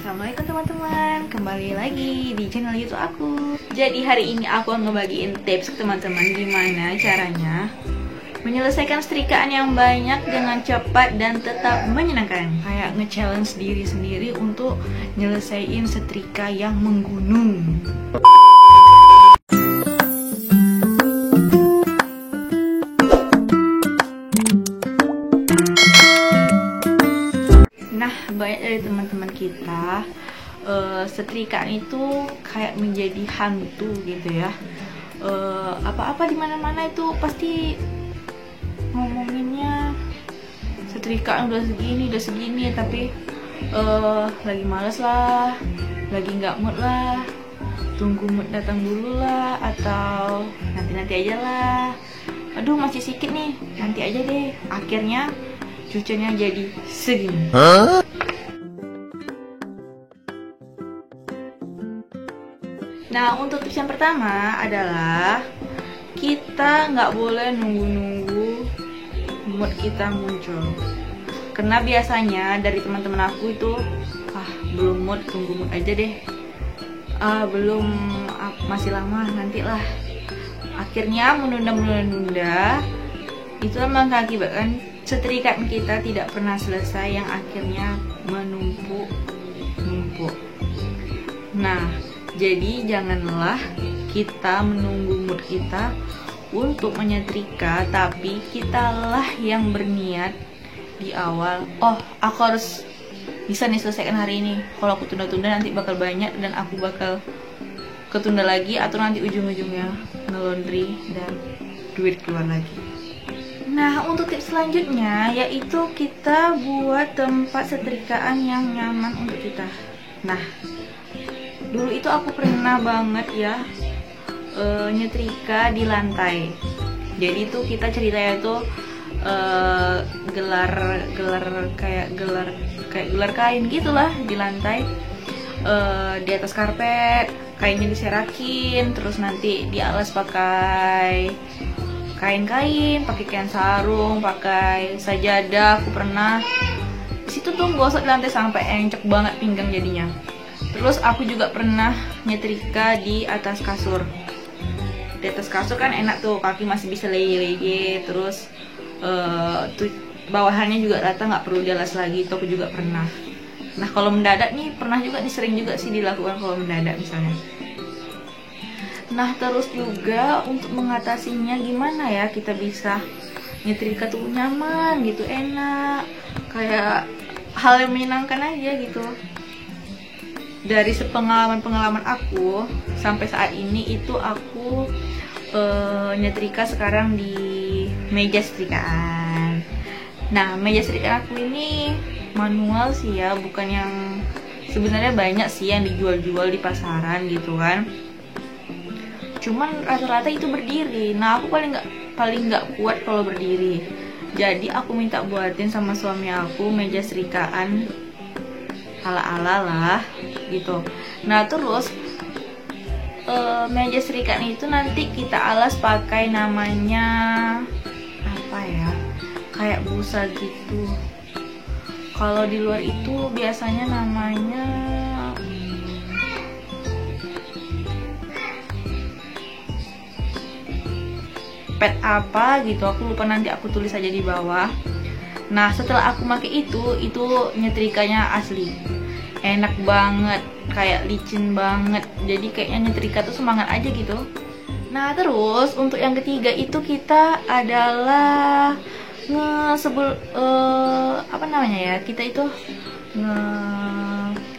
Assalamualaikum teman-teman, kembali lagi di channel YouTube aku. Jadi hari ini aku akan ngebagiin tips ke teman-teman gimana caranya menyelesaikan setrikaan yang banyak dengan cepat dan tetap menyenangkan. Kayak nge-challenge diri sendiri untuk nyelesain setrika yang menggunung. Nah, banyak dari teman-teman kita setrikaan itu kayak menjadi hantu gitu ya. Apa-apa di mana-mana itu pasti ngomonginnya setrikaan udah segini, tapi lagi males lah, lagi nggak mood lah, tunggu mood datang dulu lah, atau nanti aja lah. Aduh masih sedikit nih, nanti aja deh. Akhirnya cucunya jadi segini. Nah, untuk tips yang pertama adalah kita nggak boleh nunggu-nunggu mood kita muncul. Karena biasanya dari teman-teman aku itu, belum mood, tunggu mood aja deh. Belum, masih lama, nantilah. Akhirnya menunda, itu mengakibatkan setrikaan kita tidak pernah selesai, yang akhirnya menumpuk. Nah, jadi janganlah kita menunggu mood kita untuk menyetrika, tapi kitalah yang berniat di awal, aku harus bisa nih selesaikan hari ini. Kalau aku tunda-tunda nanti bakal banyak dan aku bakal ketunda lagi, atau nanti ujung-ujungnya nge-laundry dan duit keluar lagi. Nah, untuk tips selanjutnya yaitu kita buat tempat setrikaan yang nyaman untuk kita. Nah, dulu itu aku pernah banget ya nyetrika di lantai. Jadi itu kita ceritanya tuh gelar kain gitulah di lantai, di atas karpet, kainnya diserakin, terus nanti dialas pakai kain-kain, pakai kain sarung, pakai sajadah. Aku pernah di situ tuh gosok di lantai sampai encok banget pinggang jadinya. Terus aku juga pernah nyetrika di atas kasur. Di atas kasur kan enak tuh, kaki masih bisa leye-leye. Terus tuh bawahannya juga rata, nggak perlu dialas lagi. Itu aku juga pernah. Nah, kalau mendadak nih pernah juga, sering juga sih dilakukan kalau mendadak misalnya. Nah, terus juga untuk mengatasinya gimana ya kita bisa nyetrika tuh nyaman gitu, enak, kayak hal yang menyenangkan aja gitu. Dari pengalaman aku sampai saat ini itu aku nyetrika sekarang di meja setrikaan. Nah, meja setrikaan aku ini manual sih ya, bukan yang sebenarnya banyak sih yang dijual-jual di pasaran gitu kan. Cuman rata-rata itu berdiri. Nah, aku paling nggak kuat kalau berdiri. Jadi aku minta buatin sama suami aku meja setrikaan ala-ala lah gitu. Nah, terus meja setrikaan itu nanti kita alas pakai namanya apa ya, kayak busa gitu. Kalau di luar itu biasanya namanya pet apa gitu, aku lupa, nanti aku tulis aja di bawah. Nah, setelah aku pakai itu nyetrikanya asli enak banget, kayak licin banget. Jadi kayaknya nyetrika tuh semangat aja gitu. Nah, terus untuk yang ketiga itu kita adalah kita itu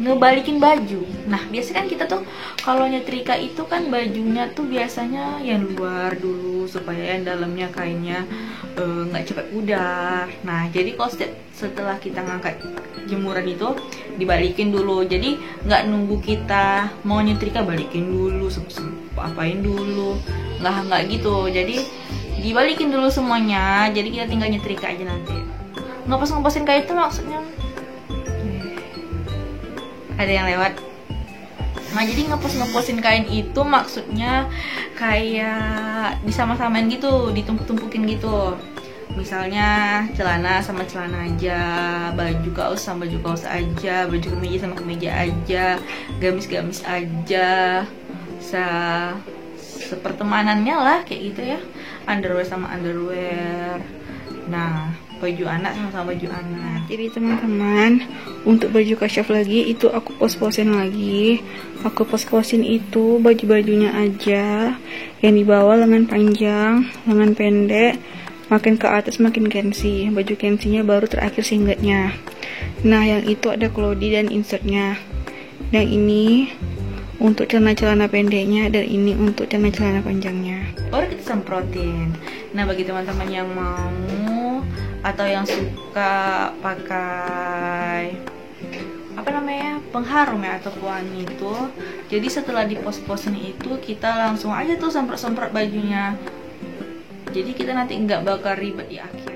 ngebalikin baju. Nah, biasanya kan kita tuh kalau nyetrika itu kan bajunya tuh biasanya yang luar dulu supaya yang dalamnya kainnya nggak cepat pudar. Nah, jadi kalau setelah kita ngangkat jemuran itu dibalikin dulu. Jadi nggak nunggu kita mau nyetrika balikin dulu, apain dulu, nggak gitu. Jadi dibalikin dulu semuanya. Jadi kita tinggal nyetrika aja nanti. Ngepos-ngeposin kain itu maksudnya ada yang lewat. Nah, jadi ngepos-ngeposin kain itu maksudnya kayak disama-samain gitu, ditumpuk-tumpukin gitu. Misalnya celana sama celana aja, baju kaos sama baju kaos aja, baju kemeja sama kemeja aja, gamis-gamis aja, sepertemanannya lah kayak gitu ya, underwear sama underwear. Nah, baju anak sama baju anak. Jadi teman-teman, untuk baju kasyaf lagi itu aku pos-posin lagi. Aku pos-posin itu baju-bajunya aja yang di bawah lengan panjang, lengan pendek, makin ke atas makin gengsi. Baju gengsinya baru terakhir singletnya. Nah, yang itu ada klodi dan insertnya. Dan ini untuk celana-celana pendeknya, dan ini untuk celana-celana panjangnya. Baru kita semprotin. Nah, bagi teman-teman yang mau atau yang suka pakai pengharum ya atau pewangi itu, jadi setelah di pos-posin itu kita langsung aja tuh semprot-semprot bajunya. Jadi kita nanti nggak bakal ribet di akhir.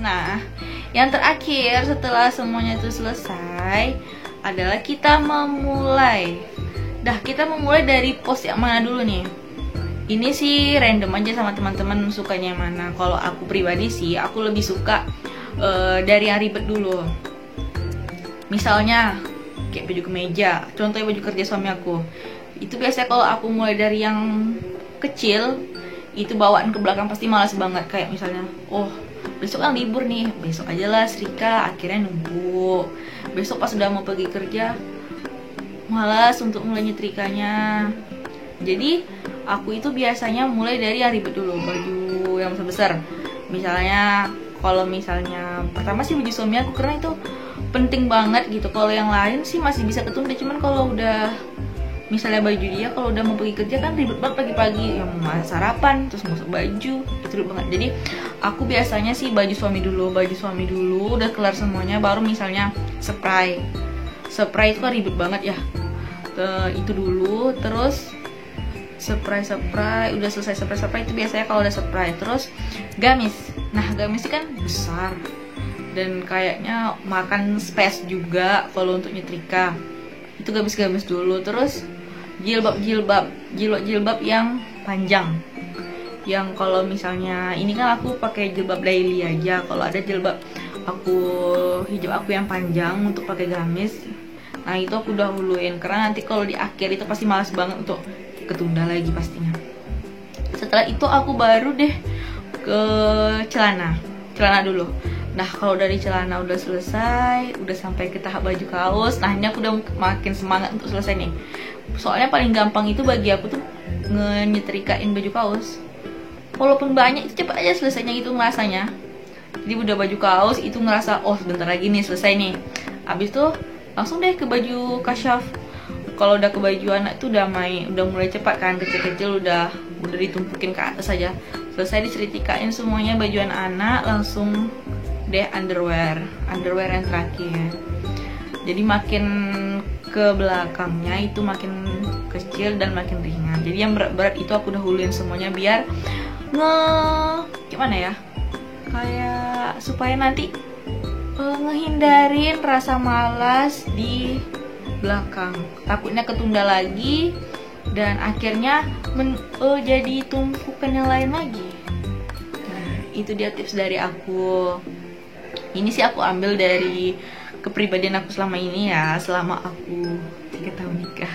Nah, yang terakhir setelah semuanya itu selesai adalah kita memulai. Kita memulai dari pos yang mana dulu nih? Ini sih random aja sama teman-teman sukanya yang mana. Kalau aku pribadi sih, aku lebih suka dari yang ribet dulu. Misalnya kayak baju kemeja, contohnya baju kerja suami aku. Itu biasanya kalau aku mulai dari yang kecil, itu bawaan ke belakang pasti malas banget. Kayak misalnya, besok kan libur nih, besok aja lah setrika, akhirnya nunggu. Besok pas udah mau pergi kerja, malas untuk mulai nyetrikanya. Jadi aku itu biasanya mulai dari yang ribet dulu, baju yang besar-besar. Misalnya, kalau misalnya pertama sih baju suami aku, karena itu penting banget gitu. Kalau yang lain sih masih bisa ketunda, cuman kalau udah misalnya baju dia, kalau udah mau pergi kerja kan ribet banget pagi-pagi, yang mau sarapan terus masuk baju, itu ribet banget. Jadi aku biasanya sih baju suami dulu, udah kelar semuanya baru misalnya spray itu kan ribet banget ya. Itu dulu, terus spray udah selesai spray itu biasanya kalau udah spray. Terus gamis. Nah, gamis ini kan besar dan kayaknya makan space juga kalau untuk nyetrika. Itu gamis dulu. Terus jilbab yang panjang. Yang kalau misalnya ini kan aku pakai jilbab daily aja. Kalau ada jilbab hijab aku yang panjang untuk pakai gamis, nah itu aku dahuluin karena nanti kalau di akhir itu pasti malas banget untuk ketunda lagi pastinya. Setelah itu aku baru deh ke celana dulu. Nah, kalau dari celana udah selesai, udah sampai ke tahap baju kaos, nah ini aku udah makin semangat untuk selesai nih. Soalnya paling gampang itu bagi aku tuh nyetrikain baju kaos. Walaupun banyak itu cepet aja selesainya gitu ngerasanya. Jadi udah baju kaos itu ngerasa sebentar lagi nih selesai nih. Abis itu langsung deh ke baju kasyaf. Kalau udah ke baju anak tuh udah mulai cepat kan, kecil-kecil udah ditumpukin ke atas aja. Selesai diceritikain semuanya baju anak-anak, langsung deh underwear yang terakhir. Jadi makin ke belakangnya itu makin kecil dan makin ringan. Jadi yang berat-berat itu aku dahuluin semuanya biar gimana ya, kayak supaya nanti ngehindarin rasa malas di belakang. Takutnya ketunda lagi dan akhirnya jadi tumpukan yang lain lagi. Nah, itu dia tips dari aku. Ini sih aku ambil dari kepribadian aku selama ini ya, selama aku 3 tahun nikah.